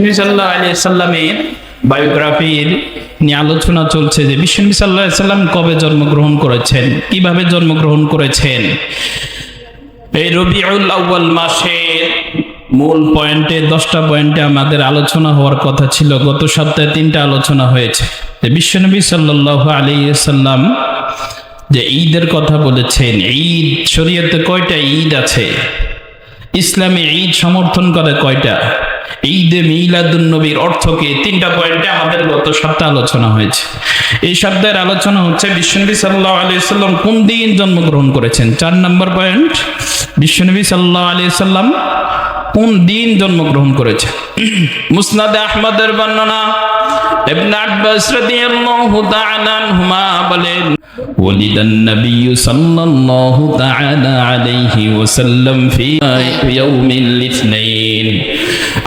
বিশ্বনবী সাল্লাল্লাহু আলাইহি সাল্লামের বায়োগ্রাফির নিয়ে আলোচনা চলছে যে বিশ্বনবী সাল্লাল্লাহু আলাইহি সাল্লাম কবে জন্মগ্রহণ করেছেন, কিভাবে জন্মগ্রহণ করেছেন। এই রবিউল আউয়াল মাসের মূল পয়েন্টে 10টা পয়েন্টে আমাদের আলোচনা হওয়ার কথা ছিল। গত সপ্তাহে 3টা আলোচনা হয়েছে। যে বিশ্বনবী সাল্লাল্লাহু আলাইহি সাল্লাম যে ঈদের কথা বলেছেন, ঈদ শরীয়তে কয়টা ঈদ আছে, ইসলামে ঈদ সমর্থন করে কয়টা, ঈদে মিলাদুন নবীর অর্থ কি, 3টা পয়েন্টে আমাদের গত সপ্তাহে আলোচনা হয়েছে। এই সপ্তাহের আলোচনা হচ্ছে বিশ্বনবী সাল্লাল্লাহু আলাইহি সাল্লাম কোন দিন জন্মগ্রহণ করেছেন। 4 নম্বর পয়েন্ট, বিশ্বনবী সাল্লাল্লাহু আলাইহি সাল্লাম কোন দিন জন্মগ্রহণ করেছেন। মুসনাদে আহমদের বর্ণনা, ইবনে আব্বাস রাদিয়াল্লাহু তাআলা আনহুমা বলেন, ওয়ালিদান নবী সাল্লাল্লাহু তাআলা আলাইহি ওয়াসাল্লাম ফি ইয়াউমিল ইসনাইন।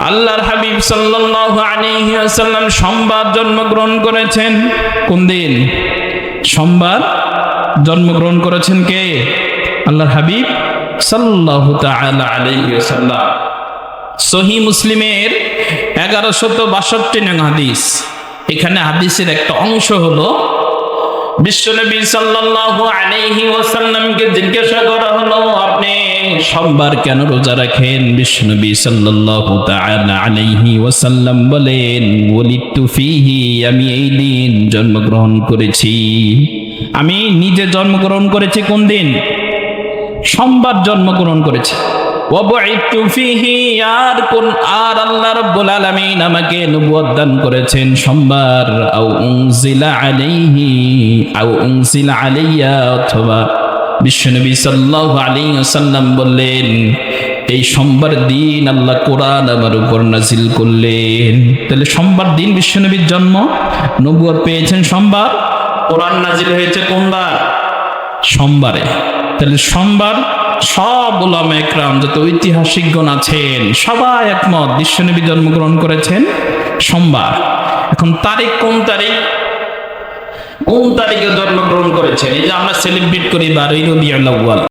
আল্লাহর হাবিব সাল্লাল্লাহু আলাইহি ওয়াসাল্লাম সোমবার জন্মগ্রহণ করেছেন। কোন দিন? সোমবার জন্মগ্রহণ করেছেন কে? আল্লাহর হাবিব সাল্লাল্লাহু তাআলা আলাইহি ওয়াসাল্লাম। সহিহ মুসলিমের 1162 নং হাদিস। এখানে হাদিসের একটা অংশ হলো বিশ্বনবী সাল্লাল্লাহু আলাইহি ওয়াসাল্লামকে জিজ্ঞাসা করা হলো, আপনি সোমবার কেন রোজা রাখেন? বিশ্বনবী সাল্লাল্লাহু তাআলা আলাইহি ওয়াসাল্লাম বলেন, ওয়ালিদতু ফীহি, আমি এই দিন জন্মগ্রহণ করেছি। আমি নিজে জন্মগ্রহণ করেছি। কোন দিন? সোমবার জন্মগ্রহণ করেছি। ওয়াবুইতু ফীহি, আর আল্লাহ রাব্বুল আলামিন আমাকে নবুয়ত দান করেছেন সোমবার। আও উনজিলা আলাইয়া, অথবা বিশ্বনবী সাল্লাল্লাহু আলাইহি ওয়াসাল্লাম বললেন, এই সোমবার দিন আল্লাহ কোরআন আমার উপর নাজিল করলেন। তাহলে সোমবার দিন বিশ্বনবীর জন্ম, নবুয়ত পেয়েছেন সোমবার, কোরআন নাজিল হয়েছে কোন বার? সোমবারে। তাহলে সোমবার সব উলামা ইকরাম, যত ঐতিহাসিকগণ আছেন, সবাই একমত বিশ্বনবী জন্মগ্রহণ করেছেন সোমবার। এখন তারিখ কোন তারিখে জন্মগ্রহণ করেছেন? এই যে আমরা সেলিব্রেট করি 12ই রবিউল আউয়াল।